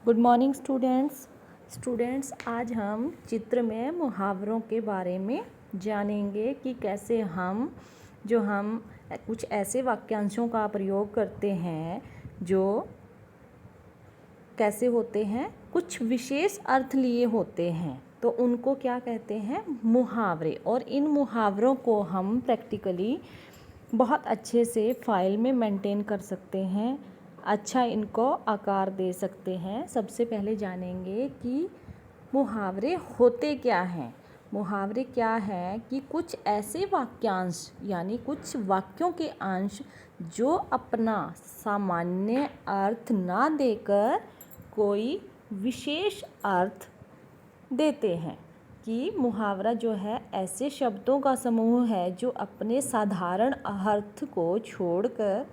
Good morning students आज हम चित्र में मुहावरों के बारे में जानेंगे कि कैसे हम कुछ ऐसे वाक्यांशों का प्रयोग करते हैं जो कैसे होते हैं, कुछ विशेष अर्थ लिए होते हैं, तो उनको क्या कहते हैं, मुहावरे। और इन मुहावरों को हम प्रैक्टिकली बहुत अच्छे से फाइल में मेंटेन कर सकते हैं, अच्छा इनको आकार दे सकते हैं। सबसे पहले जानेंगे कि मुहावरे होते क्या हैं। मुहावरे क्या है कि कुछ ऐसे वाक्यांश यानी कुछ वाक्यों के अंश जो अपना सामान्य अर्थ ना देकर कोई विशेष अर्थ देते हैं। कि मुहावरा जो है ऐसे शब्दों का समूह है जो अपने साधारण अर्थ को छोड़कर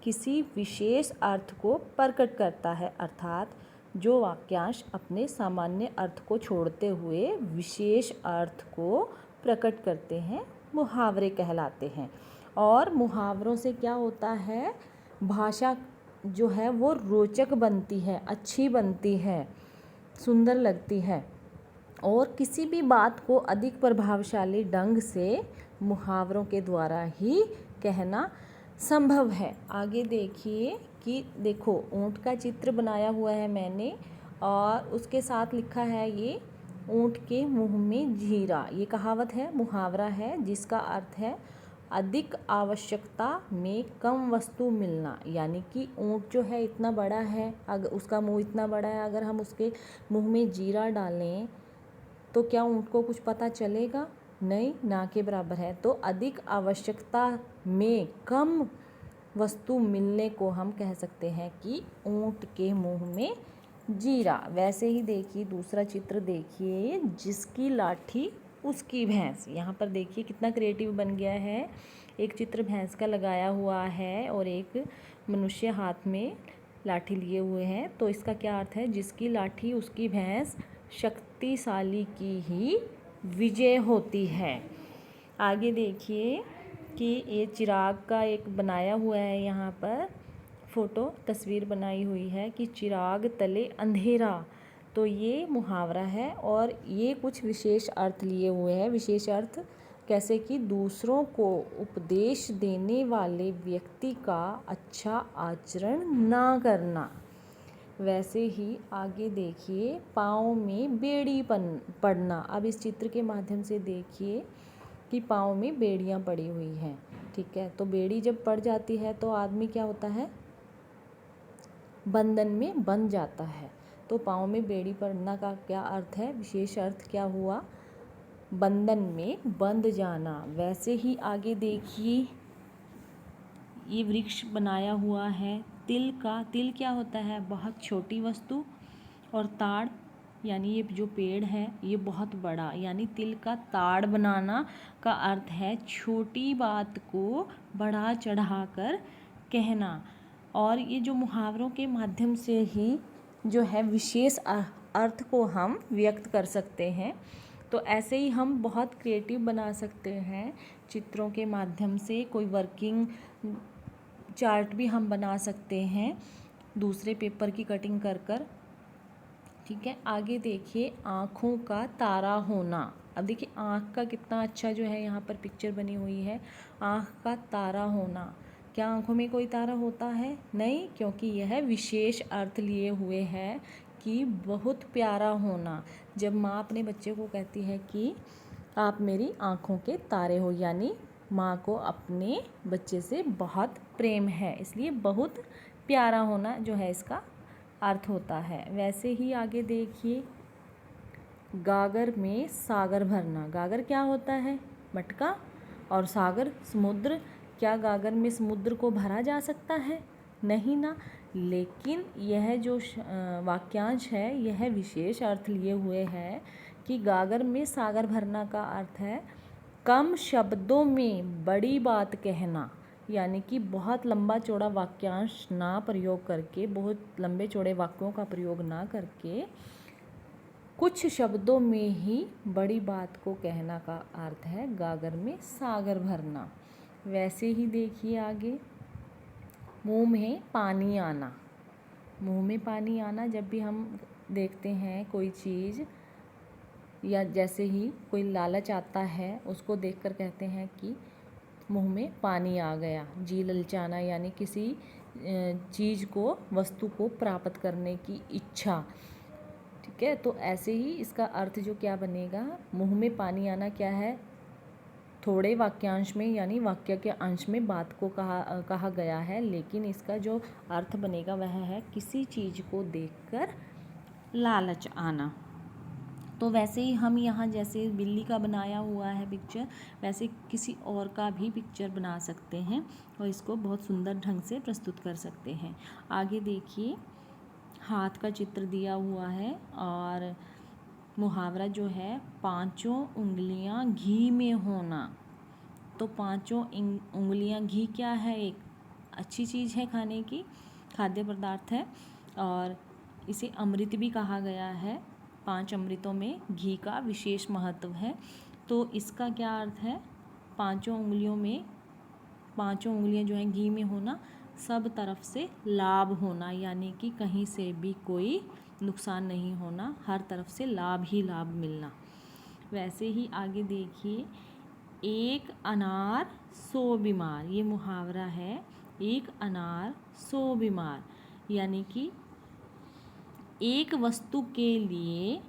किसी विशेष अर्थ को प्रकट करता है, अर्थात जो वाक्यांश अपने सामान्य अर्थ को छोड़ते हुए विशेष अर्थ को प्रकट करते हैं, मुहावरे कहलाते हैं। और मुहावरों से क्या होता है, भाषा जो है वो रोचक बनती है, अच्छी बनती है, सुंदर लगती है और किसी भी बात को अधिक प्रभावशाली ढंग से मुहावरों के द्वारा ही कहना संभव है। आगे देखिए कि देखो ऊँट का चित्र बनाया हुआ है मैंने और उसके साथ लिखा है ये ऊँट के मुंह में जीरा। ये कहावत है, मुहावरा है जिसका अर्थ है अधिक आवश्यकता में कम वस्तु मिलना। यानी कि ऊँट जो है इतना बड़ा है, अगर उसका मुंह इतना बड़ा है, अगर हम उसके मुंह में जीरा डालें तो क्या ऊँट को कुछ पता चलेगा? नहीं, ना के बराबर है। तो अधिक आवश्यकता में कम वस्तु मिलने को हम कह सकते हैं कि ऊँट के मुंह में जीरा। वैसे ही देखिए दूसरा चित्र देखिए, जिसकी लाठी उसकी भैंस। यहाँ पर देखिए कितना क्रिएटिव बन गया है। एक चित्र भैंस का लगाया हुआ है और एक मनुष्य हाथ में लाठी लिए हुए हैं। तो इसका क्या अर्थ है, जिसकी लाठी उसकी भैंस, शक्तिशाली की ही विजय होती है। आगे देखिए कि ये चिराग का एक बनाया हुआ है, यहाँ पर फोटो तस्वीर बनाई हुई है कि चिराग तले अंधेरा। तो ये मुहावरा है और ये कुछ विशेष अर्थ लिए हुए हैं। विशेष अर्थ कैसे कि दूसरों को उपदेश देने वाले व्यक्ति का अच्छा आचरण ना करना। वैसे ही आगे देखिए पाँव में बेड़ी पड़ना। अब इस चित्र के माध्यम से देखिए कि पाँव में बेड़ियाँ पड़ी हुई हैं, ठीक है। तो बेड़ी जब पड़ जाती है तो आदमी क्या होता है, बंधन में बंध जाता है। तो पाँव में बेड़ी पड़ना का क्या अर्थ है, विशेष अर्थ क्या हुआ, बंधन में बंध जाना। वैसे ही आगे देखिए ये वृक्ष बनाया हुआ है तिल का। तिल क्या होता है, बहुत छोटी वस्तु, और ताड़ यानी ये जो पेड़ है ये बहुत बड़ा, यानी तिल का ताड़ बनाना का अर्थ है छोटी बात को बढ़ा चढ़ाकर कहना। और ये जो मुहावरों के माध्यम से ही जो है विशेष अर्थ को हम व्यक्त कर सकते हैं। तो ऐसे ही हम बहुत क्रिएटिव बना सकते हैं चित्रों के माध्यम से। कोई वर्किंग चार्ट भी हम बना सकते हैं दूसरे पेपर की कटिंग कर, ठीक है। आगे देखिए आँखों का तारा होना। अब देखिए आँख का कितना अच्छा जो है यहाँ पर पिक्चर बनी हुई है, आँख का तारा होना। क्या आँखों में कोई तारा होता है? नहीं, क्योंकि यह विशेष अर्थ लिए हुए है कि बहुत प्यारा होना। जब माँ अपने बच्चे को कहती है कि आप मेरी आँखों के तारे हो, यानी माँ को अपने बच्चे से बहुत प्रेम है, इसलिए बहुत प्यारा होना जो है इसका अर्थ होता है। वैसे ही आगे देखिए गागर में सागर भरना। गागर क्या होता है, मटका, और सागर समुद्र। क्या गागर में समुद्र को भरा जा सकता है? नहीं ना। लेकिन यह जो वाक्यांश है यह विशेष अर्थ लिए हुए है कि गागर में सागर भरना का अर्थ है कम शब्दों में बड़ी बात कहना। यानी कि बहुत लंबा चौड़ा वाक्यांश ना प्रयोग करके, बहुत लंबे चौड़े वाक्यों का प्रयोग ना करके कुछ शब्दों में ही बड़ी बात को कहना का अर्थ है गागर में सागर भरना। वैसे ही देखिए आगे मुंह में पानी आना। मुंह में पानी आना, जब भी हम देखते हैं कोई चीज़ या जैसे ही कोई लालच आता है उसको देखकर कहते हैं कि मुंह में पानी आ गया। जी ललचाना यानी किसी चीज़ को, वस्तु को प्राप्त करने की इच्छा। ठीक है, तो ऐसे ही इसका अर्थ जो क्या बनेगा, मुंह में पानी आना क्या है, थोड़े वाक्यांश में यानी वाक्य के अंश में बात को कहा गया है, लेकिन इसका जो अर्थ बनेगा वह है किसी चीज़ को देखकर लालच आना। तो वैसे ही हम यहाँ जैसे बिल्ली का बनाया हुआ है पिक्चर, वैसे किसी और का भी पिक्चर बना सकते हैं और इसको बहुत सुंदर ढंग से प्रस्तुत कर सकते हैं। आगे देखिए, हाथ का चित्र दिया हुआ है और मुहावरा जो है, पांचों उंगलियां घी में होना। तो पांचों उंगलियां घी क्या है, एक अच्छी चीज़ है, खाने की खाद्य पदार्थ है और इसे अमृत भी कहा गया है। 5 अमृतों में घी का विशेष महत्व है। तो इसका क्या अर्थ है, पांचों उंगलियां जो हैं घी में होना, सब तरफ से लाभ होना, यानी कि कहीं से भी कोई नुकसान नहीं होना, हर तरफ से लाभ ही लाभ मिलना। वैसे ही आगे देखिए, एक अनार 100 बीमार, ये मुहावरा है। एक अनार 100 बीमार यानी कि एक वस्तु के लिए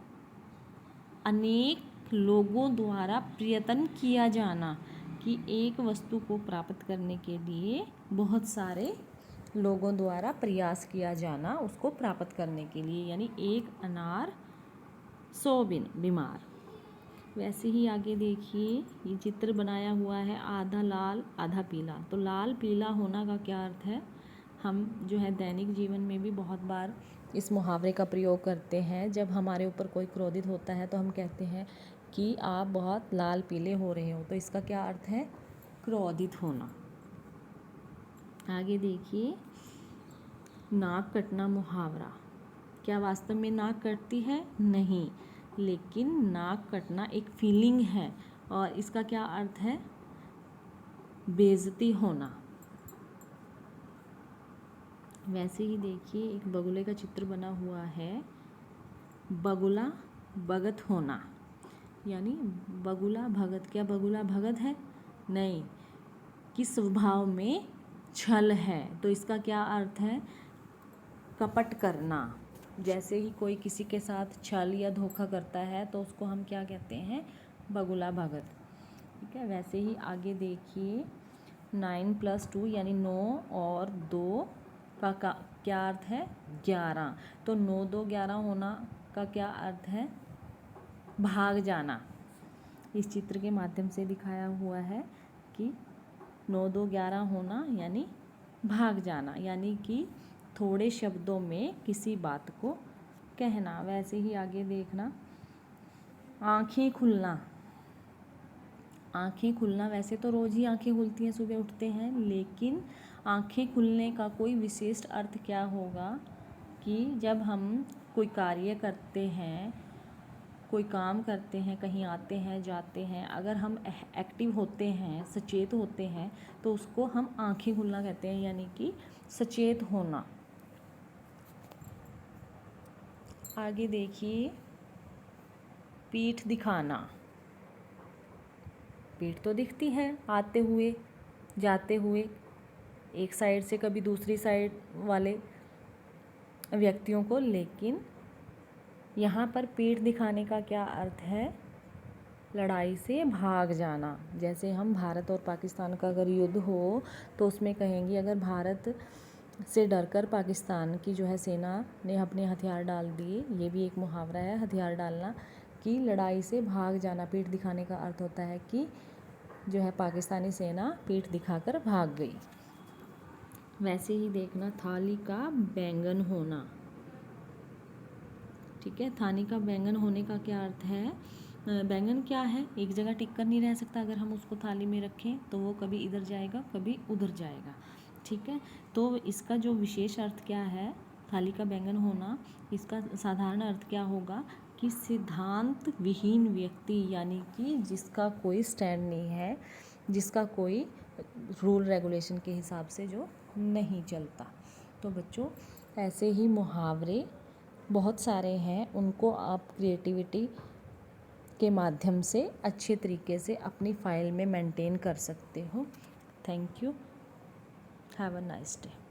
अनेक लोगों द्वारा प्रयत्न किया जाना, कि एक वस्तु को प्राप्त करने के लिए बहुत सारे लोगों द्वारा प्रयास किया जाना उसको प्राप्त करने के लिए, यानी एक अनार 100 बीमार। वैसे ही आगे देखिए, ये चित्र बनाया हुआ है, आधा लाल आधा पीला। तो लाल पीला होना का क्या अर्थ है, हम जो है दैनिक जीवन में भी बहुत बार इस मुहावरे का प्रयोग करते हैं। जब हमारे ऊपर कोई क्रोधित होता है तो हम कहते हैं कि आप बहुत लाल पीले हो रहे हो, तो इसका क्या अर्थ है, क्रोधित होना। आगे देखिए, नाक कटना मुहावरा। क्या वास्तव में नाक कटती है? नहीं, लेकिन नाक कटना एक फीलिंग है और इसका क्या अर्थ है, बेइज्जती होना। वैसे ही देखिए, एक बगुले का चित्र बना हुआ है, बगुला भगत होना, यानी बगुला भगत। क्या बगुला भगत है? नहीं, किस स्वभाव में छल है, तो इसका क्या अर्थ है, कपट करना। जैसे ही कोई किसी के साथ छल या धोखा करता है तो उसको हम क्या कहते हैं, बगुला भगत। ठीक है, वैसे ही आगे देखिए, 9 + 2 यानी 9 और 2 का क्या अर्थ है, 11। तो 9 2 11 होना का क्या अर्थ है, भाग जाना। इस चित्र के माध्यम से दिखाया हुआ है कि 9 2 11 होना यानी भाग जाना, यानी कि थोड़े शब्दों में किसी बात को कहना। वैसे ही आगे देखना, आँखें खुलना। आँखें खुलना, वैसे तो रोज़ ही आँखें खुलती हैं, सुबह उठते हैं, लेकिन आँखें खुलने का कोई विशेष अर्थ क्या होगा कि जब हम कोई कार्य करते हैं, कोई काम करते हैं, कहीं आते हैं जाते हैं, अगर हम एक्टिव होते हैं, सचेत होते हैं, तो उसको हम आँखें खुलना कहते हैं, यानी कि सचेत होना। आगे देखिए, पीठ दिखाना। पीठ तो दिखती है आते हुए जाते हुए, एक साइड से कभी दूसरी साइड वाले व्यक्तियों को, लेकिन यहाँ पर पीठ दिखाने का क्या अर्थ है, लड़ाई से भाग जाना। जैसे हम भारत और पाकिस्तान का अगर युद्ध हो तो उसमें कहेंगे, अगर भारत से डरकर पाकिस्तान की जो है सेना ने अपने हथियार डाल दिए, ये भी एक मुहावरा है, हथियार डालना, कि लड़ाई से भाग जाना। पीठ दिखाने का अर्थ होता है कि जो है पाकिस्तानी सेना पीठ दिखाकर भाग गई। वैसे ही देखना, थाली का बैंगन होना। ठीक है, थाली का बैंगन होने का क्या अर्थ है, बैंगन क्या है, एक जगह टिक कर नहीं रह सकता, अगर हम उसको थाली में रखें तो वो कभी इधर जाएगा कभी उधर जाएगा। ठीक है, तो इसका जो विशेष अर्थ क्या है, थाली का बैंगन होना, इसका साधारण अर्थ क्या होगा कि सिद्धांत विहीन व्यक्ति, यानी कि जिसका कोई स्टैंड नहीं है, जिसका कोई रूल रेगुलेशन के हिसाब से जो नहीं चलता। तो बच्चों, ऐसे ही मुहावरे बहुत सारे हैं, उनको आप क्रिएटिविटी के माध्यम से अच्छे तरीके से अपनी फ़ाइल में मेंटेन कर सकते हो। Thank you. Have a nice day.